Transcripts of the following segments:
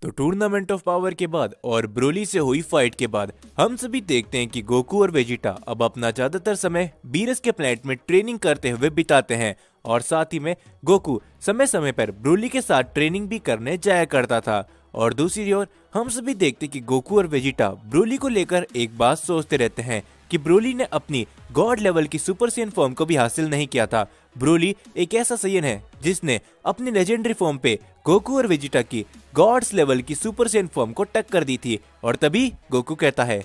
तो tournament of power के बाद और ब्रोली से हुई फाइट के बाद हम सभी देखते हैं कि गोकू और वेजिटा अब अपना ज्यादातर समय बीरस के प्लेनेट में ट्रेनिंग करते हुए बिताते हैं और साथ ही में गोकू समय समय पर ब्रोली के साथ ट्रेनिंग भी करने जाया करता था। और दूसरी ओर हम सभी देखते कि गोकू और वेजिटा ब्रोली को लेकर एक बात सोचते रहते हैं कि ब्रोली ने अपनी गॉड लेवल की सुपर सैयन फॉर्म को भी हासिल नहीं किया था। ब्रोली एक ऐसा सैयन है जिसने अपनी लेजेंडरी फॉर्म पे गोकू और वेजिटा की गॉड्स लेवल की सुपर सैयन फॉर्म को टक्कर दी थी। और तभी गोकू कहता है,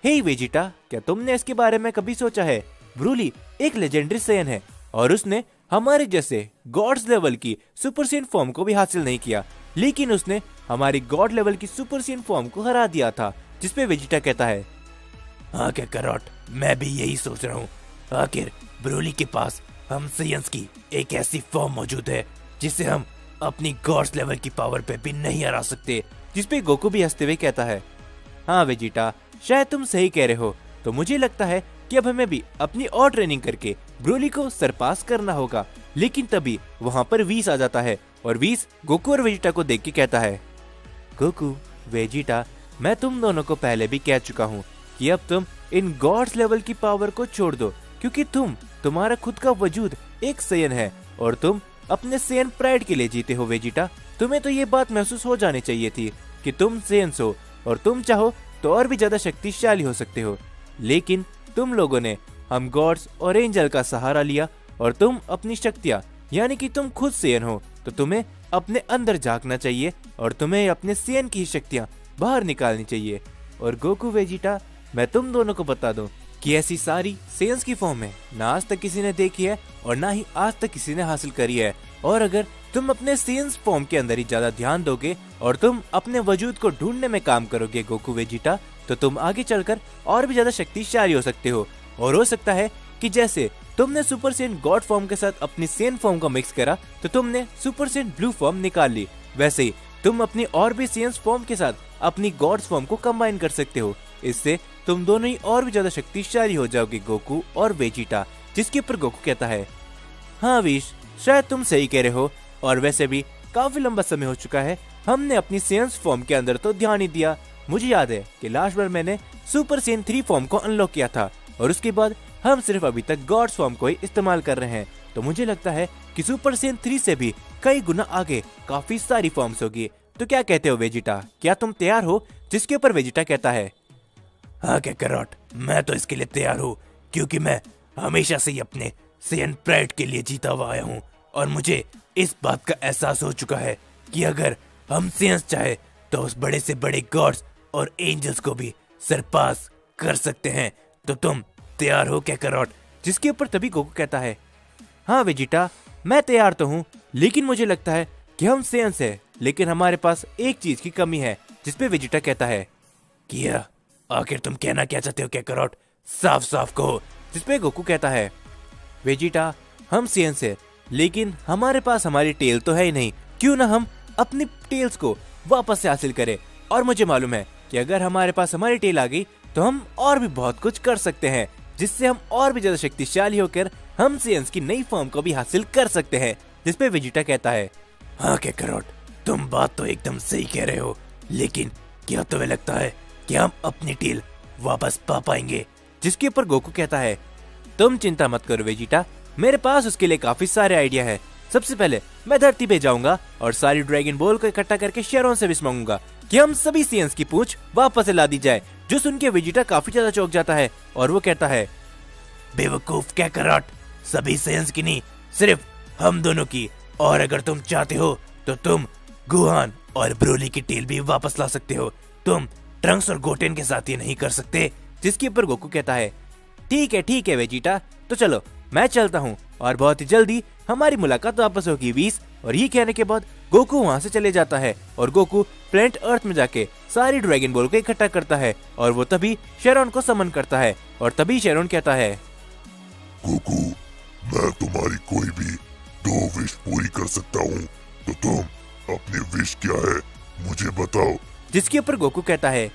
हे वेजिटा, क्या तुमने इसके बारे में कभी सोचा है? ब्रोली एक लेजेंडरी सैयन है और उसने हमारे जैसे गॉड्स लेवल की सुपर सैयन फॉर्म को भी हासिल नहीं किया, लेकिन उसने हमारी गॉड लेवल की सुपर सैयन फॉर्म को हरा दिया था। जिसपे वेजिटा कहता है, हाँ क्या करॉट, मैं भी यही सोच रहा हूँ। आखिर ब्रोली के पास हम सैयन्स की एक ऐसी फॉर्म मौजूद है जिसे हम अपनी गॉड्स लेवल की पावर पे भी नहीं हरा सकते। जिसपे गोकू भी हंसते हुए कहता है, हाँ वेजिटा, शायद तुम सही कह रहे हो। तो मुझे लगता है कि अब हमें भी अपनी और ट्रेनिंग करके ब्रोली को सरपास करना होगा। लेकिन तभी वहाँ पर वीस आ जाता है और वीस गोकू और वेजिटा को देख के कहता है, गोकू, वेजिटा, मैं तुम दोनों को पहले भी कह चुका हूँ कि अब तुम इन गॉड्स लेवल की पावर को छोड़ दो, क्योंकि तुम्हारा खुद का वजूद एक सैयन है और तुम अपने सैयन प्राइड के लिए जीते हो। वेजिटा, तुम्हें तो ये बात महसूस हो जानी चाहिए थी कि तुम सैयन हो और तुम चाहो तो और भी ज्यादा शक्तिशाली हो सकते हो, लेकिन तुम लोगों ने हम गॉड्स और एंजल का सहारा लिया और तुम अपनी शक्तियां यानी कि तुम खुद सैयन हो, तो तुम्हें अपने अंदर झांकना चाहिए और तुम्हें अपने सैयन की शक्तियां बाहर निकालनी चाहिए। और गोकू, वेजिटा, मैं तुम दोनों को बता दूं कि ऐसी सारी सैयन्स की फॉर्म है ना आज तक किसी ने देखी है और ना ही आज तक किसी ने हासिल करी है। और अगर तुम अपने सैयन्स फॉर्म के अंदर ही ज्यादा ध्यान दोगे और तुम अपने वजूद को ढूंढने में काम करोगे गोकू, वेजिटा, तो तुम आगे चलकर और भी ज्यादा शक्तिशाली हो सकते हो। और हो सकता है कि जैसे तुमने सुपर सैयन गॉड फॉर्म के साथ अपनी सैयन फॉर्म को मिक्स करा तो तुमने सुपर सैयन ब्लू फॉर्म निकाल ली, वैसे ही तुम अपनी और भी सैयन्स फॉर्म के साथ अपनी गॉड्स फॉर्म को कंबाइन कर सकते हो। इससे तुम दोनों ही और भी ज्यादा शक्तिशाली हो जाओगे गोकू और वेजिटा। जिसके ऊपर गोकू कहता है, हाँ विश, शायद तुम सही कह रहे हो और वैसे भी काफी लंबा समय हो चुका है, हमने अपनी सैयन्स फॉर्म के अंदर तो ध्यान ही दिया। मुझे याद है कि लास्ट बार मैंने सुपर सैयन 3 फॉर्म को अनलॉक किया था और उसके बाद हम सिर्फ अभी तक गॉड्स फॉर्म को ही इस्तेमाल कर रहे हैं। तो मुझे लगता है कि सुपर सैयन 3 से भी कई गुना आगे काफी सारी फॉर्म्स होगी। तो क्या कहते हो वेजिटा, क्या तुम तैयार हो? जिसके ऊपर वेजिटा कहता है, हाँ क्या करॉट, मैं तो इसके लिए तैयार हूँ, क्योंकि मैं हमेशा से ही अपने सैयन प्राइड के लिए जीता हुआ आया हूँ और मुझे इस बात का एहसास हो चुका है कि अगर हम सैयन्स चाहे तो उस बड़े से बड़े गॉड्स और एंजल्स को भी सरपास कर सकते हैं। तो तुम तैयार हो क्या करॉट? जिसके ऊपर तभी गोकू कहता है, हाँ वेजिटा, मैं तैयार तो हूँ, लेकिन मुझे लगता है कि हम सैयन्स हैं, लेकिन हमारे पास एक चीज की कमी है। जिसपे वेजिटा कहता है, क्या आखिर तुम कहना क्या चाहते हो क्या करॉट? साफ साफ कहो। जिसपे गोकू कहता है, वेजिटा, हम सैयन्स हैं, लेकिन हमारे पास हमारी टेल तो है ही नहीं, क्यों ना हम अपनी टेल्स को वापस से हासिल करें। और मुझे मालूम है कि अगर हमारे पास हमारी टेल आ गई तो हम और भी बहुत कुछ कर सकते हैं, जिससे हम और भी ज्यादा शक्तिशाली होकर हम सैयन्स की नई फॉर्म को भी हासिल कर सकते हैं। जिसपे वेजिटा कहता है, हाँ क्या करॉट, तुम बात तो एकदम सही कह रहे हो, लेकिन क्या तुम्हें लगता है कि हम अपनी टेल वापस पा पाएंगे? जिसके ऊपर गोकू कहता है, तुम चिंता मत करो वेजिटा, मेरे पास उसके लिए काफी सारे आइडिया है। सबसे पहले मैं धरती पे जाऊंगा और सारी ड्रैगन बॉल को इकट्ठा करके शेरों से विश मांगूंगा कि हम सभी सैयन्स की पूंछ वापस से ला दी जाए। जो सुन के वेजिटा काफी ज्यादा चौंक जाता है और वो कहता है, बेवकूफ क्या करॉट, सभी सैयन्स की नहीं, सिर्फ हम दोनों की। और अगर तुम चाहते हो तो तुम गुहान और ब्रोली की टेल भी वापस ला सकते हो, तुम ट्रंक्स और गोटेन के साथ ये नहीं कर सकते। जिसके ऊपर गोकू कहता है, ठीक है वेजिटा, तो चलो मैं चलता हूँ और बहुत ही जल्दी हमारी मुलाकात वापस होगी वीस। और ये कहने के बाद गोकू वहाँ से चले जाता है और गोकू प्लेनेट अर्थ में जाके सारी ड्रैगन बॉल को इकट्ठा करता है और वो तभी शेरोन को समन करता है। और तभी शेरोन कहता है, गोकू, मैं तुम्हारी कोई भी 2 विश पूरी कर सकता हूँ, तो तुम अपनी विश क्या है मुझे बताओ। जिसके ऊपर गोकू कहता है,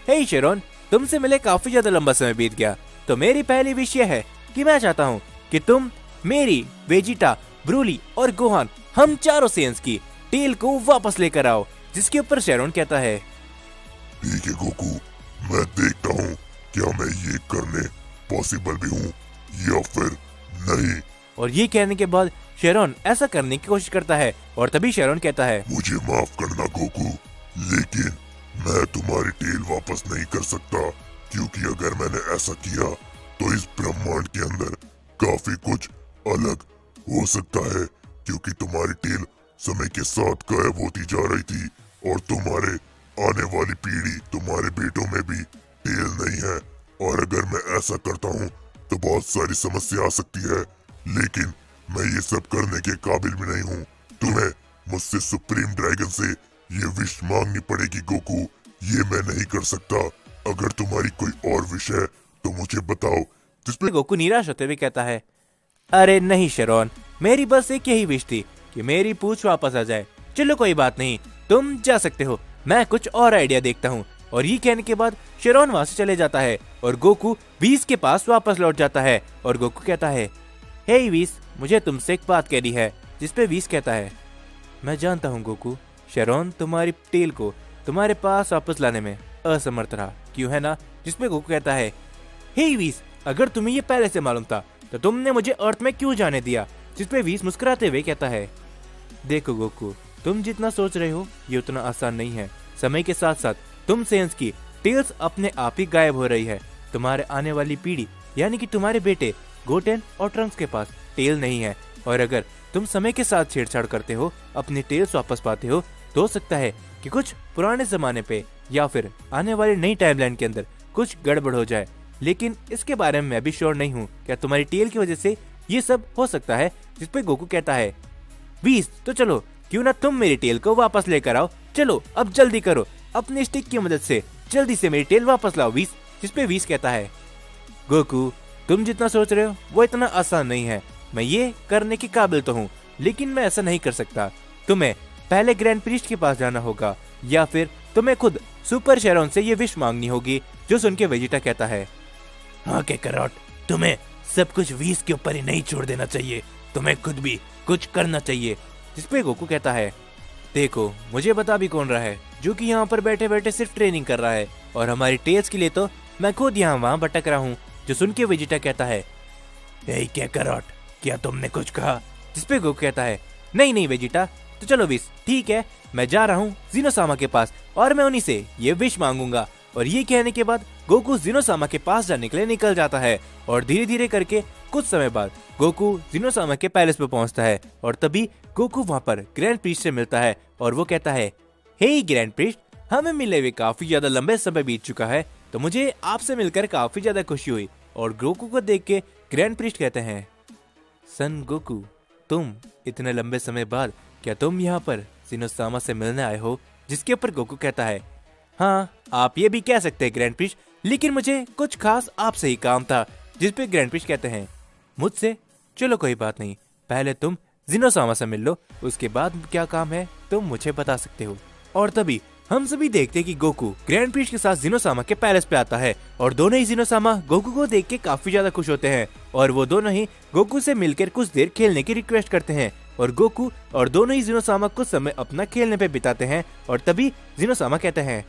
हे शेरोन, तुमसे मिले काफी ज्यादा लंबा समय बीत गया, तो मेरी पहली विश ये है कि मैं चाहता हूँ कि तुम मेरी, वेजिटा, ब्रोली और गोहान, हम चारों सैयन्स की टेल को वापस लेकर आओ। जिसके ऊपर शेरोन कहता है, ठीक है गोकू, मैं देखता हूँ क्या मैं ये करने पॉसिबल भी हूँ या फिर नहीं। और ये कहने के बाद शेरोन ऐसा करने की कोशिश करता है और तभी शेरोन कहता है, मुझे माफ करना गोकू, लेकिन मैं तुम्हारी टेल वापस नहीं कर सकता, क्योंकि अगर मैंने ऐसा किया तो इस ब्रह्मांड के अंदर काफी कुछ अलग हो सकता है, क्योंकि तुम्हारी टेल समय के साथ गायब होती जा रही थी और तुम्हारे आने वाली पीढ़ी, तुम्हारे बेटों में भी टेल नहीं है। और अगर मैं ऐसा करता हूँ तो बहुत सारी समस्या आ सकती है, लेकिन मैं ये सब करने के काबिल भी नहीं हूँ। तुम्हें मुझसे सुप्रीम ड्रैगन से ये विश मांगनी पड़ेगी गोकू, ये मैं नहीं कर सकता। अगर तुम्हारी कोई और विश है तो मुझे बताओ। जिसपे गोकू निराश होते हुए कहता है, अरे नहीं शेरोन, मेरी बस एक यही विश थी कि मेरी पूंछ वापस आ जाए। चलो कोई बात नहीं, तुम जा सकते हो, मैं कुछ और आइडिया देखता हूँ। और ये कहने के बाद शेरोन वहां से चले जाता है और गोकू वीस के पास वापस लौट जाता है। और गोकू कहता है, हे वीस, मुझे तुमसे एक बात कहनी है। जिसपे वीस कहता है, मैं जानता हूँ गोकू, शेरोन तुम्हारी टेल को तुम्हारे पास वापस लाने में असमर्थ रहा, क्यों है ना। जिसपे गोकू कहता है, हे वीस, अगर तुम्हें ये पहले से मालूम था तो तुमने मुझे अर्थ में क्यों जाने दिया। जिसपे वीस मुस्कुराते हुए कहता है, देखो गोकू, तुम जितना सोच रहे हो ये उतना आसान नहीं है। समय के साथ साथ तुम सेंस की टेल्स अपने आप ही गायब हो रही है। तुम्हारे आने वाली पीढ़ी यानी कि तुम्हारे बेटे गोटेन और ट्रंक्स के पास टेल नहीं है। और अगर तुम समय के साथ छेड़छाड़ करते हो, अपनी टेल्स वापस पाते हो, तो हो सकता है कि कुछ पुराने जमाने पे या फिर आने वाली नई टाइमलाइन के अंदर कुछ गड़बड़ हो जाए। लेकिन इसके बारे में मैं भी श्योर नहीं हूँ, क्या तुम्हारी टेल की वजह से ये सब हो सकता है। जिसपे गोकू कहता है, 20 तो चलो, क्यों ना तुम मेरी टेल को वापस लेकर आओ। चलो अब जल्दी करो, अपने स्टिक की मदद से जल्दी से मेरी टेल वापस लाओ 20। जिसपे 20 कहता है, गोकू, तुम जितना सोच रहे हो वो इतना आसान नहीं है। मैं ये करने के काबिल तो हूँ, लेकिन मैं ऐसा नहीं कर सकता। तुम्हें पहले ग्रैंड प्रीस्ट के पास जाना होगा या फिर तुम्हें खुद सुपर शेरोन से ये विश मांगनी होगी। जो सुन के वेजिटा कहता है, हाँ कैकरॉट, तुम्हें सब कुछ 20 के ऊपर ही नहीं छोड़ देना चाहिए, तुम्हें खुद भी कुछ करना चाहिए। जिसपे गोकू कहता है, देखो मुझे बता भी कौन रहा है जो कि यहाँ पर बैठे बैठे सिर्फ ट्रेनिंग कर रहा है, और हमारी टेल्स के लिए तो मैं खुद यहाँ वहाँ भटक रहा हूँ। जो सुन के वेजिटा कहता है, हे कैकरॉट, क्या तुमने कुछ कहा। जिसपे गोकू कहता है, नहीं नहीं वेजिटा, तो चलो 20, ठीक है, मैं जा रहा हूँ जिनोसामा के पास और मैं उन्हीं से ये विश मांगूंगा। और ये कहने के बाद गोकू जिनोसामा के पास जाने के लिए निकल जाता है। और धीरे धीरे करके कुछ समय बाद गोकू जिनोसामा के पैलेस पे पहुंचता है और तभी गोकू वहां पर ग्रैंड प्रीस्ट से मिलता है और वो कहता है, हे ग्रैंड प्रीस्ट, हमें मिले हुए काफी ज्यादा लंबे समय बीत चुका है, तो मुझे आपसे मिलकर काफी ज्यादा खुशी हुई। और गोकू को देख के ग्रैंड प्रीस्ट कहते हैं, सन गोकू, तुम इतने लंबे समय बाद क्या तुम यहाँ पर जिनोसामा से मिलने आए हो। जिसके ऊपर गोकू कहता है, हाँ आप ये भी कह सकते हैं ग्रैंड प्रीस्ट, लेकिन मुझे कुछ खास आपसे ही काम था। जिसपे ग्रैंड प्रीस्ट कहते हैं, मुझसे, चलो कोई बात नहीं, पहले तुम जिनोसामा से मिल लो, उसके बाद क्या काम है तुम मुझे बता सकते हो। और तभी हम सभी देखते हैं कि गोकू ग्रैंड प्रीस्ट के साथ जिनोसामा के पैलेस पे आता है और दोनों ही जिनोसामा गोकू को देख के काफी ज्यादा खुश होते हैं और वो दोनों ही गोकू से मिलकर कुछ देर खेलने की रिक्वेस्ट करते हैं। और गोकू और दोनों ही जिनोसामा कुछ समय अपना खेलने पे बिताते हैं। और तभी जिनोसामा कहते हैं,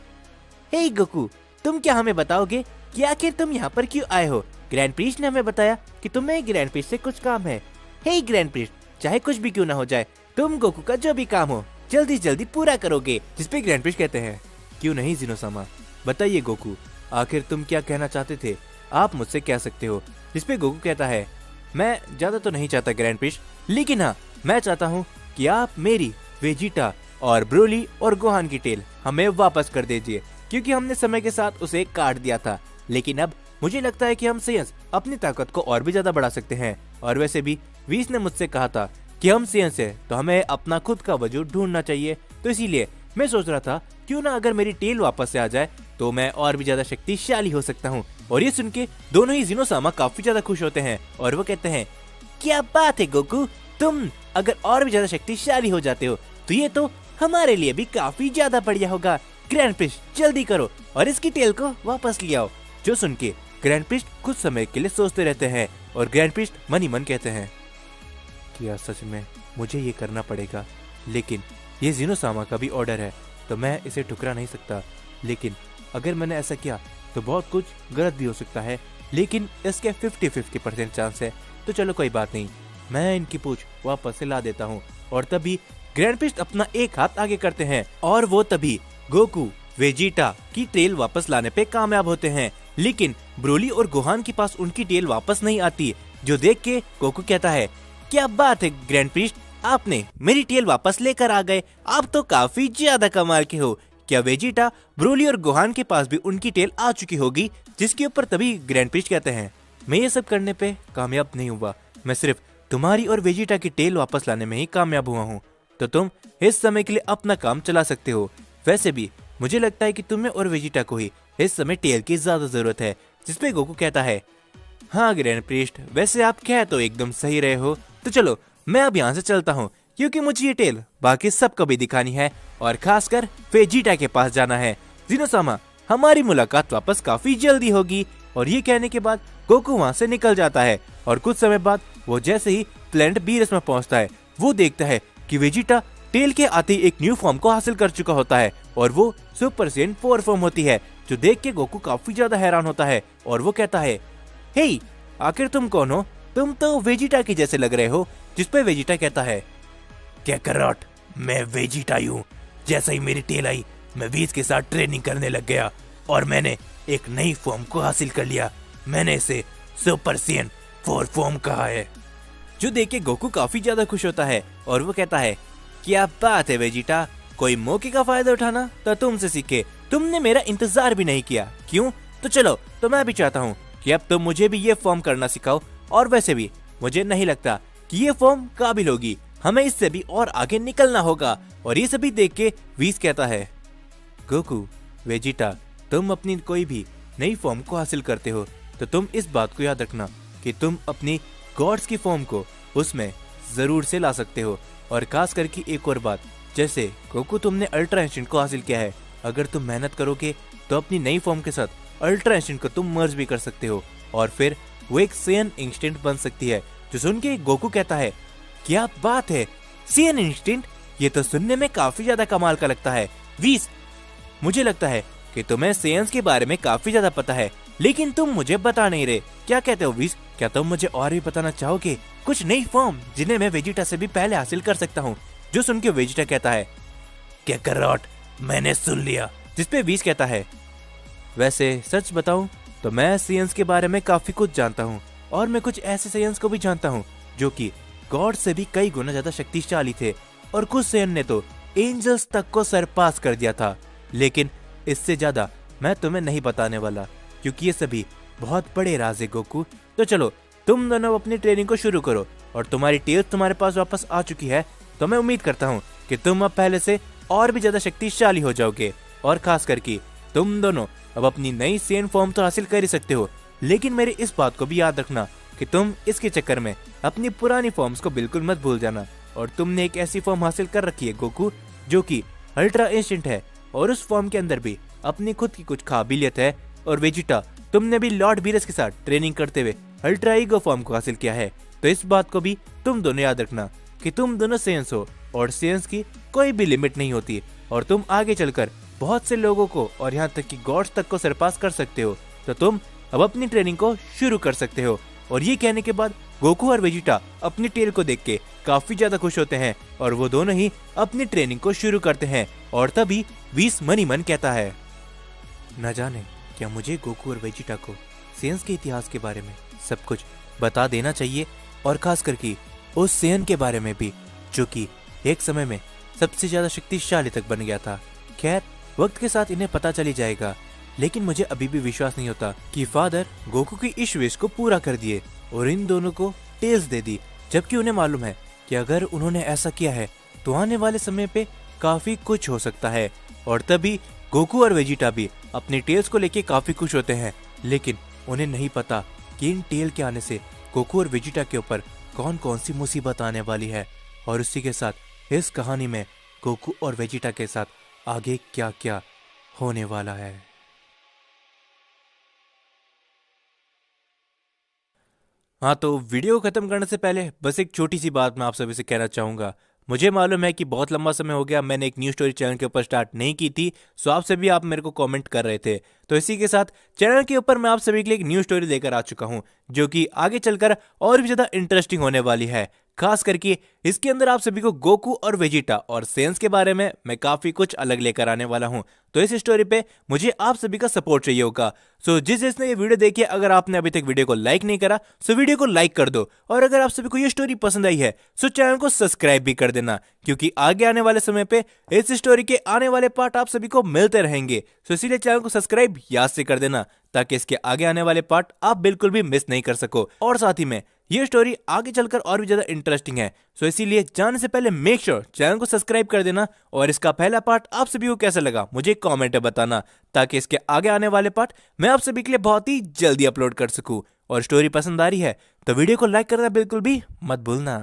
हे गोकू, तुम क्या हमें बताओगे कि आखिर तुम यहाँ पर क्यों आए हो। ग्रैंड प्रीस्ट ने हमें बताया कि तुम्हें ग्रैंड प्रीस्ट से कुछ काम है। हे ग्रैंड प्रीस्ट, चाहे कुछ भी क्यों ना हो जाए, तुम गोकू का जो भी काम हो जल्दी जल्दी पूरा करोगे। जिसपे ग्रैंड प्रीस्ट कहते हैं, क्यों नहीं जिनोसामा, बताइए गोकू, आखिर तुम क्या कहना चाहते थे, आप मुझसे कह सकते हो। जिसपे गोकू कहता है, मैं ज्यादा तो नहीं चाहता ग्रैंड प्रीस्ट, लेकिन हाँ मैं चाहता हूँ कि आप मेरी वेजिटा और ब्रोली और गोहान की टेल हमें वापस कर दीजिए, क्योंकि हमने समय के साथ उसे काट दिया था। लेकिन अब मुझे लगता है कि हम सेंस अपनी ताकत को और भी ज्यादा बढ़ा सकते हैं। और वैसे भी वीस ने मुझसे कहा था कि हम सेंस है तो हमें अपना खुद का वजूद ढूंढना चाहिए, तो इसीलिए मैं सोच रहा था क्यों ना अगर मेरी टेल वापस से आ जाए तो मैं और भी ज्यादा शक्तिशाली हो सकता हूँ। और ये सुन के दोनों ही जिनोसामा काफी ज्यादा खुश होते हैं और वो कहते हैं, क्या बात है गोकू, तुम अगर और भी ज्यादा शक्तिशाली हो जाते हो तो ये तो हमारे लिए भी काफी ज्यादा बढ़िया होगा। ग्रैंड प्रीस्ट जल्दी करो और इसकी टेल को वापस ले आओ। जो सुन के ग्रैंड प्रीस्ट कुछ समय के लिए सोचते रहते हैं और ग्रैंड प्रीस्ट मन ही मन कहते हैं, क्या सच में मुझे ये करना पड़ेगा, लेकिन ये जिनोसामा का भी ऑर्डर है, तो मैं इसे ठुकरा नहीं सकता, लेकिन अगर मैंने ऐसा किया तो बहुत कुछ गलत भी हो सकता है, लेकिन इसके 50-50% चांस है। तो चलो कोई बात नहीं, मैं इनकी पूंछ वापस से ला देता हूँ। और तभी ग्रैंड प्रिस्ट अपना एक हाथ आगे करते हैं और वो तभी गोकू वेजिटा की टेल वापस लाने पे कामयाब होते हैं। लेकिन ब्रोली और गोहान के पास उनकी टेल वापस नहीं आती, जो देख के गोकू कहता है, क्या बात है ग्रैंड प्रिस्ट, आपने मेरी टेल वापस लेकर आ गए, आप तो काफी ज्यादा कमाल के हो। क्या वेजिटा, ब्रोली और गोहान के पास भी उनकी टेल आ चुकी होगी? जिसके ऊपर तभी ग्रैंड प्रिस्ट कहते हैं, मैं ये सब करने पे कामयाब नहीं हुआ, मैं सिर्फ तुम्हारी और वेजिटा की टेल वापस लाने में ही कामयाब हुआ हूँ। तो तुम इस समय के लिए अपना काम चला सकते हो। वैसे भी मुझे लगता है कि तुम्हें और वेजिटा को ही इस समय टेल की ज्यादा जरूरत है। जिसपे गोकू कहता है, हाँ ग्रैंड प्रिस्ट, वैसे आप कह तो एकदम सही रहे हो। तो चलो मैं अब यहाँ से चलता हूँ, क्योंकि मुझे ये टेल बाकी सबको भी दिखानी है और खासकर वेजिटा के पास जाना है। जिनोसामा, हमारी मुलाकात वापस काफी जल्दी होगी। और ये कहने के बाद गोकू वहाँ से निकल जाता है। और कुछ समय बाद वो जैसे ही प्लेनेट बीरस में पहुंचता है, वो देखता है कि वेजिटा टेल के आते ही एक न्यू फॉर्म को हासिल कर चुका होता है और वो सुपर सैयन 4 फॉर्म होती है, जो देख के गोकू काफी ज्यादा हैरान होता है। और वो कहता है, हे, आखिर तुम कौन हो? तुम तो वेजिटा के जैसे लग रहे हो। जिसपे वेजिटा कहता है, क्या करॉट, मैं वेजिटा ही हूँ। जैसा ही मेरी टेल आई, मैं वीज के साथ ट्रेनिंग करने लग गया और मैंने एक नई फॉर्म को हासिल कर लिया। मैंने इसे सुपर सैयन 4 फॉर्म कहा है। जो देख के गोकू काफी ज्यादा खुश होता है और वो कहता है, क्या बात है वेजिटा, कोई मौके का फायदा उठाना तो तुमसे सीखे, तुमने मेरा इंतजार भी नहीं किया। क्यों? तो चलो, तो मैं भी चाहता हूँ कि अब तुम मुझे भी ये फॉर्म करना सिखाओ। और वैसे भी मुझे नहीं लगता कि ये फॉर्म काबिल होगी, हमें इससे भी और आगे निकलना होगा। और ये सभी देख के वीज कहता है, गोकू, वेजिटा, तुम अपनी कोई भी नई फॉर्म को हासिल करते हो तो तुम इस बात को याद रखना कि तुम अपनी गॉड्स की फॉर्म को उसमें जरूर से ला सकते हो। और खास करके एक और बात, जैसे गोकू तुमने अल्ट्रा इंस्टिंक्ट को हासिल किया है, अगर तुम मेहनत करोगे तो अपनी नई फॉर्म के साथ अल्ट्रा इंस्टिंक्ट को तुम मर्ज भी कर सकते हो और फिर वो एक सैयन इंस्टिंक्ट बन सकती है। जो सुन के गोकू कहता है, क्या बात है, सैयन इंस्टिंक्ट, ये तो सुनने में काफी ज्यादा कमाल का लगता है। वीस, मुझे लगता है कि तुम्हें सैयन्स के बारे में काफी ज्यादा पता है, लेकिन तुम मुझे बता नहीं रहे। क्या कहते हो वीस, क्या तुम मुझे और भी बताना चाहोगे कुछ नई फॉर्म जिन्हें मैं वेजिटा से भी पहले हासिल कर सकता हूँ? जो सुन के वेजिटा कहता है, क्या करॉट, मैंने सुन लिया। जिसपे वीस कहता है, वैसे सच बताऊं तो मैं सैयन्स के बारे में काफी कुछ जानता हूँ और मैं कुछ ऐसे सैयन्स को भी जानता हूँ जो कि गॉड से भी कई गुना ज्यादा शक्तिशाली थे और कुछ सैयन ने तो एंजल्स तक को सरपास कर दिया था। लेकिन इससे ज्यादा मैं तुम्हें नहीं बताने वाला, क्योंकि ये सभी बहुत बड़े राज है गोकू। तो चलो तुम दोनों अपनी ट्रेनिंग को शुरू करो और तुम्हारी टेल तुम्हारे पास वापस आ चुकी है, तो मैं उम्मीद करता हूँ कि तुम अब पहले से और भी ज्यादा शक्तिशाली हो जाओगे। और खास करके तुम दोनों अब अपनी नई सैयन फॉर्म तो हासिल कर ही सकते हो, लेकिन मेरी इस बात को भी याद रखना कि तुम इसके चक्कर में अपनी पुरानी फॉर्म्स को बिल्कुल मत भूल जाना। और तुमने एक ऐसी फॉर्म हासिल कर रखी है गोकू, जो कि अल्ट्रा इंस्टिंक्ट है और उस फॉर्म के अंदर भी अपनी खुद की कुछ काबिलियत है। और वेजिटा, तुमने भी लॉर्ड बीरस के साथ ट्रेनिंग करते हुए अल्ट्रा ईगो फॉर्म को हासिल किया है। तो इस बात को भी तुम दोनों याद रखना कि तुम दोनों सैयन्स हो और सैयन्स की कोई भी लिमिट नहीं होती और तुम आगे चलकर बहुत से लोगों को और यहाँ तक कि गॉड्स तक को सरपास कर सकते हो। तो तुम अब अपनी ट्रेनिंग को शुरू कर सकते हो। और ये कहने के बाद गोकू और वेजिटा अपनी टेल को देख के काफी ज्यादा खुश होते हैं और वो दोनों ही अपनी ट्रेनिंग को शुरू करते हैं। और तभी वीस मन ही मन कहता है, न जाने क्या मुझे गोकू और वेजिटा को सैयन्स के इतिहास के बारे में सब कुछ बता देना चाहिए, और खास करके उस सैयन के बारे में भी जो कि एक समय में सबसे ज्यादा शक्तिशाली तक बन गया था। खैर, वक्त के साथ इन्हें पता चली जाएगा, लेकिन मुझे अभी भी विश्वास नहीं होता कि फादर गोकू की इस विश को पूरा कर दिए और इन दोनों को टेल्स दे दी, जबकि उन्हें मालूम है कि अगर उन्होंने ऐसा किया है तो आने वाले समय पे काफी कुछ हो सकता है। और तभी गोकू और वेजिटा भी अपनी टेल्स को लेके काफी खुश होते हैं, लेकिन उन्हें नहीं पता कि इन टेल के आने से गोकू और वेजिटा के ऊपर कौन कौन सी मुसीबत आने वाली है और उसी के साथ इस कहानी में गोकू और वेजिटा के साथ आगे क्या क्या होने वाला है। हाँ, तो वीडियो खत्म करने से पहले बस एक छोटी सी बात मैं आप सभी से कहना चाहूंगा। मुझे मालूम है कि बहुत लंबा समय हो गया मैंने एक न्यू स्टोरी चैनल के ऊपर स्टार्ट नहीं की थी, सो आप सभी आप मेरे को कमेंट कर रहे थे। तो इसी के साथ चैनल के ऊपर मैं आप सभी के लिए एक न्यू स्टोरी लेकर आ चुका हूं, जो कि आगे चलकर और भी ज्यादा इंटरेस्टिंग होने वाली है। खास करके इसके अंदर आप सभी को गोकू और वेजिटा और सेंस के बारे में मैं काफी कुछ अलग लेकर आने वाला हूं। तो इस स्टोरी पे मुझे आप सभी का सपोर्ट चाहिए होगा। सो जिसने ये वीडियो देखी है, अगर आपने अभी तक वीडियो को लाइक नहीं करा सो वीडियो को लाइक कर दो, और अगर आप सभी को ये स्टोरी पसंद आई है सो चैनल को सब्सक्राइब भी कर देना, क्योंकि आगे आने वाले समय पे इस स्टोरी के आने वाले पार्ट आप सभी को मिलते रहेंगे। सो इसीलिए चैनल को सब्सक्राइब याद से कर देना, ताकि इसके आगे आने वाले पार्ट आप बिल्कुल भी मिस नहीं कर सको। और साथ ही में ये स्टोरी आगे चलकर और भी ज्यादा इंटरेस्टिंग है, सो इसीलिए जाने से पहले मेक श्योर चैनल को सब्सक्राइब कर देना। और इसका पहला पार्ट आप सभी को कैसा लगा मुझे कमेंट में बताना, ताकि इसके आगे आने वाले पार्ट मैं आप सभी के लिए बहुत ही जल्दी अपलोड कर सकूं। और स्टोरी पसंद आ रही है तो वीडियो को लाइक करना बिल्कुल भी मत भूलना।